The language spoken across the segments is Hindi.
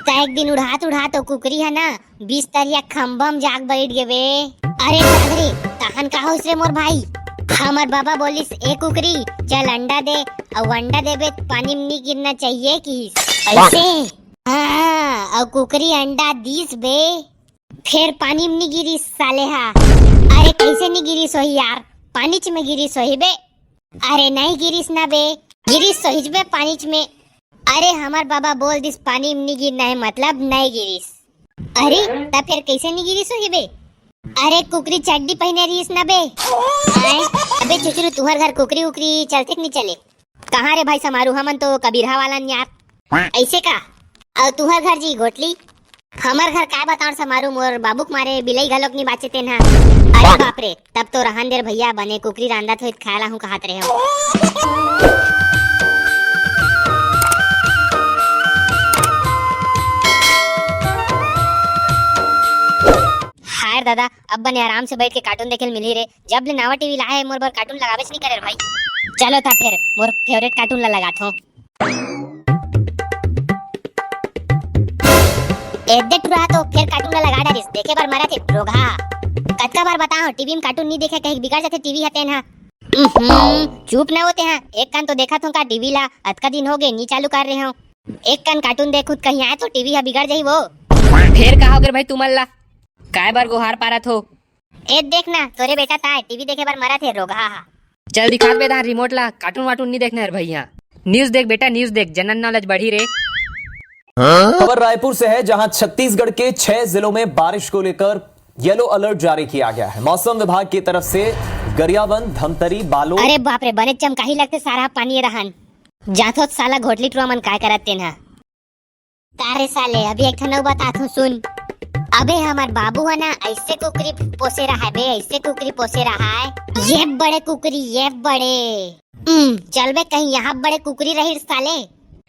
ता एक दिन उड़ात उड़ात तो कुकरी है ना बिस्तरिया खम्बम जाग बैठ गए बे। अरे सागरी तहन का होस रे मोर भाई। हमार बाबा बोलिस ए कुकरी चल अंडा दे और अंडा देबे पानी में नहीं गिरना चाहिए कि ऐसे। हाँ और कुकरी अंडा दीस बे फिर पानी में नहीं गिरी साले हा। अरे कैसे नहीं गिरी सोही यार पानी में गिरी सोही बे। अरे नहीं गिरीस ना बे गिरीस सोहिज बे पानी में। अरे हमार बाबा बोल दिस पानी में नहीं गिरना है मतलब नहीं गिरीस। अरे तब फिर कैसे नहीं गिरीस होगी बे। अरे कुकरी चड्डी पहने रहीस ना बे। अबे चुचरू तुम्हारे घर कुकरी उकरी चलते नहीं चले कहाँ रे भाई समारू हमन तो कबीरहा वाला यार ऐसे का। और तुम्हारे घर जी घोटली हमार घर का बताओ समारू मोर बाबूक मारे बिलई घलोक नहीं बाचे ते ना। अरे बाप रे तब तो रहन देर भैया बने कुकरी रांदा तो खाला हूँ कहत रहे हो। हाय दादा अब बने आराम से बैठ के कार्टून देखे मिली रे। जब ले नवा टीवी लाए मोर बर कार्टून लगावेच नहीं करे भाई। चलो था फिर मोर फेवरेट कार्टून ला लगा थो। एडेट रहा तो फिर कार्टून ला लगा डारिस देखे बार मरा थे रोगा। कत्ता बार बताओ टीवी में कार्टून नहीं देखे कहीं बिगड़ जाते टीवी हते ना। चुप ना होते हैं एक कान तो देखा था का टीवी ला अतका दिन हो गए नहीं चालू कर रहे हो। एक कान कार्टून देख खुद कहीं आए तो टीवी हा बिगड़ जाई वो। फिर कहा होगे भाई तुमल्ला काय बार गुहार पारत हो। ए देखना तोरे बेटा ता टीवी देखे बार मरा थे रोगा। चल दिखा बे दा रिमोट ला कार्टून वाटून नहीं देखना है भैया। न्यूज देख बेटा न्यूज देख जनरल नॉलेज बढ़ी रे। खबर रायपुर से है जहां छत्तीसगढ़ के 6 जिलों में बारिश को लेकर येलो अलर्ट जारी किया गया है। मौसम विभाग की तरफ से गरियाबंद धमतरी बालोद। अरे बाप रे बने चमकाही लगते सारा पानी रहन जाथो साला घोटली टुआ मन काय करत तेन तारे साले। अभी एक ठन बात सुन। अबे हमार बाबू है ना ऐसे कुकरी पोसे रहा है बे ऐसे कुकरी पोसे रहा है। ये बड़े कुकरी ये बड़े चल बे कहीं यहाँ बड़े कुकरी रही साले।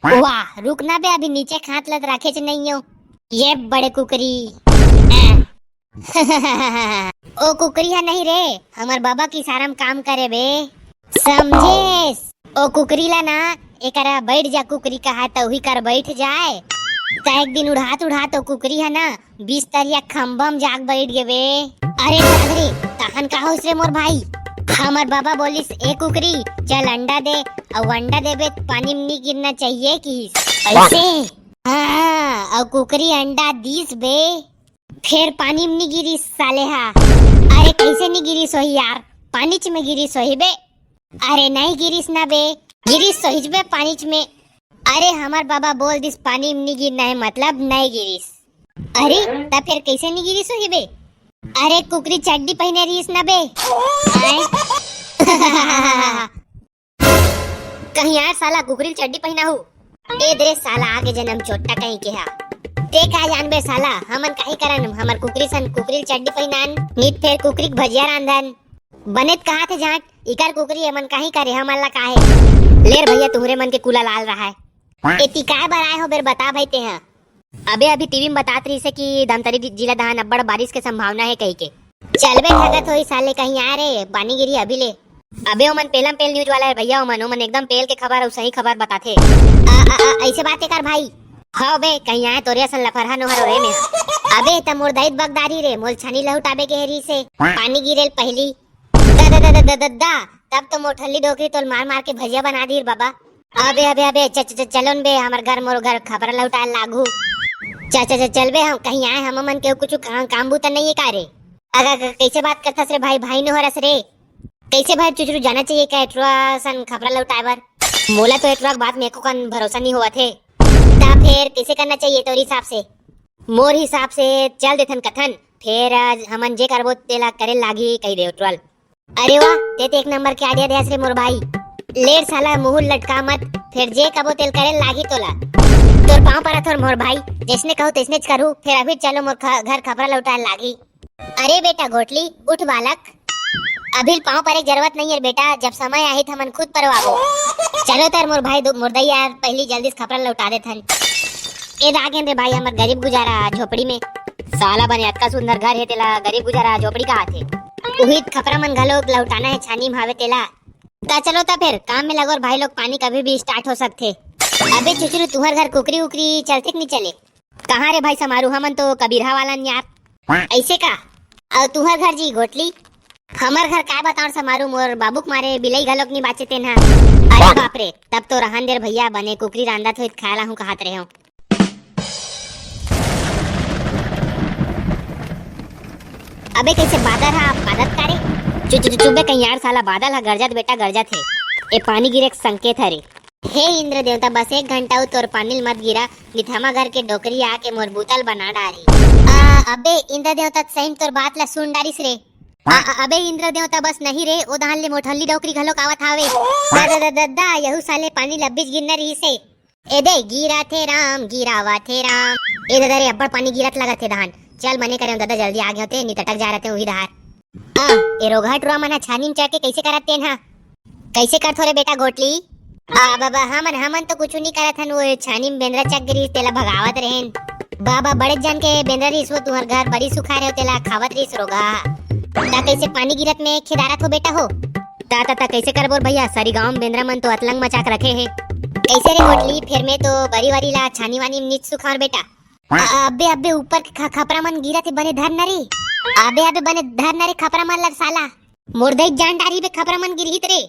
वाह रुकना बे अभी नीचे खात लत रखे च नहीं हो ये बड़े कुकरी। ओ कुकरी है नहीं रे हमार बाबा की सारम काम करे बे समझे। ओ कुकरी ला ना एकरा बैठ जा कुकरी कहा तो वही कर बैठ जाए। ता एक दिन उड़ात उड़ात तो कुकरी है ना बिस्तरिया खम्बम जाग बैठ गए बे। अरे सागरी तहन का होस रे मोर भाई। हमार बाबा बोलिस ए कुकरी चल अंडा दे और अंडा देबे पानी में नहीं गिरना चाहिए कि ऐसे। हाँ और कुकरी अंडा दीस बे फिर पानी में नहीं गिरी साले हा। अरे कैसे नहीं गिरी सोही यार पानी में गिरी सोही बे। अरे नहीं गिरीस ना बे गिरीस सोहिज बे पानी में। अरे हमार बाबा बोल दिस पानी में नहीं गिरना है मतलब नहीं गिरीस। अरे तब फिर कैसे नहीं गिरीस होगी बे। अरे कुकरी चड्डी पहने रहीस ना बे। कहीं यार साला कुकरी चड्डी पहना हूँ ए दरे साला आगे जन्म चोटा कहीं के हा। ते का जान बे साला हमन काहे करन हमार कुकरी सन कुकरी चड्डी पहनान नीत फिर कुकरी भजिया रांधन बनेत कहा थे जाट इकर कुकरी हमन काहे करे हमन ला काहे। लेर भैया तुम्हारे मन के कूला लाल रहा है एती काय बार आए हो बेर बता भाई ते हैं। अबे अभी टीवी में बतात रही से कि धमतरी जिला दहान अब्बड़ बारिश के संभावना है कहीं के। चल बे ठगत होई साले कहीं आ रे पानी गिरी अभी ले। अबे ओमन पेलम पेल न्यूज वाला है भैया ओमन एकदम पेल के खबर और सही खबर बताते। ऐसे बात कर भाई। हाँ बे कहीं आए तोरे असन लफरहा नोहर रे में। अबे त मोर दैत बगदारी रे मोल छनी लहुटाबे के हेरी से पानी गिरेल पहली दा तब तो मोठल्ली डोकरी तोल मार मार के भजिया बना दी बाबा। अबे अबे अबे चलन बे हमार घर मोर घर खबर लौटा लागू। चल बे हम कहीं आए हम मन के कुछ काम बूता नहीं है का रे। अगर कैसे बात करता रे भाई भाई ने हो रस रे कैसे भाई चुचरू जाना चाहिए क्या एटवा सन खबर लौटाए बर मोला तो एटवा बात मेरे को कन भरोसा नहीं हुआ थे। ता फिर कैसे करना चाहिए तोर हिसाब से मोर हिसाब से चल देथन कथन फिर हमन जे करबो तेला करे लागी कही दे उठवाल। अरे वाह ते एक नंबर के आइडिया देस रे मोर भाई। लेर साला मुंह लटका मत फिर जे कबो तेल करे लागी तोला तोर पांव पर थोर मोर भाई जैसने कहो तैसने करूं फिर अभी चलो मोर घर खबर लौटाए लागी। अरे बेटा घोटली उठ बालक अभी पांव पर एक जरूरत नहीं है बेटा जब समय आई था मन खुद परवाबो। चलो तर मोर भाई मुर्दा यार पहली जल्दी से खबर लौटा दे थन। ए दागे रे भाई हमर गरीब गुजारा झोपड़ी में साला बने अतका सुंदर घर है तेला गरीब गुजारा झोपड़ी का आथे उहित खपरा मन घलो लौटाना है छानी भावे तेला। ता चलो ता फिर काम में लगो और भाई लोग पानी कभी भी स्टार्ट हो सकते। अबे चुचरू तुम्हारे घर कुकरी उकरी चलते नहीं चले कहाँ रे भाई समारू, हमन तो कबीरहा वाला यार। ऐसे का? और तुहर घर जी गोटली? हमर घर काय बताओ समारू, मोर बाबूक मारे बिलई घलोक नहीं बाचे तेन हा। अरे बाप रे, तब तो रहन देर भैया, बने कुकरी रांदत होइत खाला हूँ कहत रहे हो। अबे कैसे बादल हा बादत कारे? चुबे कहीं यार, साला बादल हा गरजत बेटा गरजत है। ए पानी गिरे संकेत हरे। हे इंद्र देवता, बस 1 घंटा तोर पानी मत गिरा, निथमा घर के डोकरी आके मोर बोतल बना डारी। अबे इंद्र देवता सही तोर बात ला सुन डारिस रे। अबे इंद्र देवता बस नहीं रे, ओ दहान ले मोठल्ली डोकरी घलोक आवत हावे। दादा यहू साले पानी लब्बीज गिरना रही से। ए दे गिरा थे राम, गिरावा थे राम। ए दादा रे अब्बड़ पानी गिरत लगा थे दहान। चल मने करे दादा, जल्दी आ गए होते, नहीं तटक जा रहे थे वही दहार। ए रोघा टुआ मना छानी में चढ़ के कैसे करत तेन हा? कैसे करथो रे बेटा गोटली? बाबा हमन तो कुछ नहीं करत हन, वो छानी में बेंद्रा चक गिरी तेला भगावत रहेन। बाबा बड़े जन के बेंद्रा रहीस, वो तुहर घर बड़ी सुखा रहे तेला खावत रहीस रोगा। ता कैसे पानी गिरत में खिदारत हो बेटा हो? ता कैसे कर बोल भैया, सारी गांव में बेंद्रा मन तो अतलंग मचाक रखे हैं। कैसे रे गोटली, फिर में तो बरी वारी ला छानी वानी में नीच सुखार बेटा। अबे ऊपर के खपरा मन गिरा थे बने धर नरे। अबे बने धर नरे खपरा मन लग साला, मुर्दई जान डारी बे खपरा मन गिरहित रे।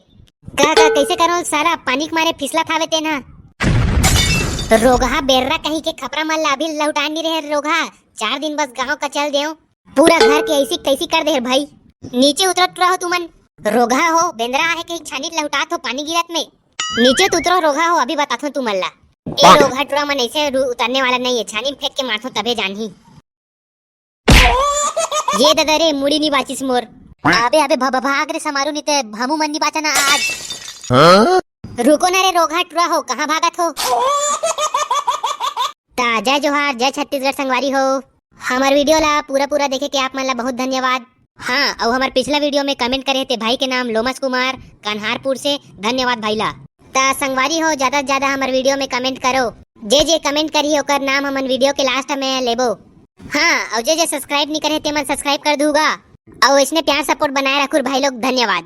का कैसे करो साला, पानी के मारे फिसला थावे तेना। रोगा बेर्रा कहीं के खपरा मन ला अभी लौटा नहीं रहे रोगा। 4 दिन बस गांव का चल देओ, पूरा घर के ऐसी कैसी कर दे भाई। नीचे उतरत रहो तुमन, रोगा हो बेंद्रा है कहीं छानी लौटात हो पानी गिरत में। नीचे उतरो रोगा हो, अभी बताथो तुमन ला। ए रोगा टुरा मन ऐसे उतरने वाला नहीं है, छानी में फेंक के मारथो तबे जानही। ये दादा रे मुड़ी नहीं बाचिस मोर। अबे भाग रे समारू, नहीं ते हमू मन नहीं बाचना आज। रुको ना रे रोगा टुरा हो, कहाँ भागत हो? जय जोहार, जय छत्तीसगढ़ संगवारी हो। हमार वीडियो ला पूरा देखे के आप मन ला बहुत धन्यवाद। हाँ, और हमार पिछला वीडियो में कमेंट करे थे भाई के नाम लोमस कुमार कन्हारपुर से, धन्यवाद भाई ला। ता संगवारी हो, ज्यादा से ज्यादा हमारे वीडियो में कमेंट करो। जे कमेंट करी ओकर नाम हमन वीडियो के लास्ट में लेबो। हाँ, और जे सब्सक्राइब नहीं करे ते मन सब्सक्राइब कर दूंगा। और इसने प्यार सपोर्ट बनाए रखो भाई लोग, धन्यवाद।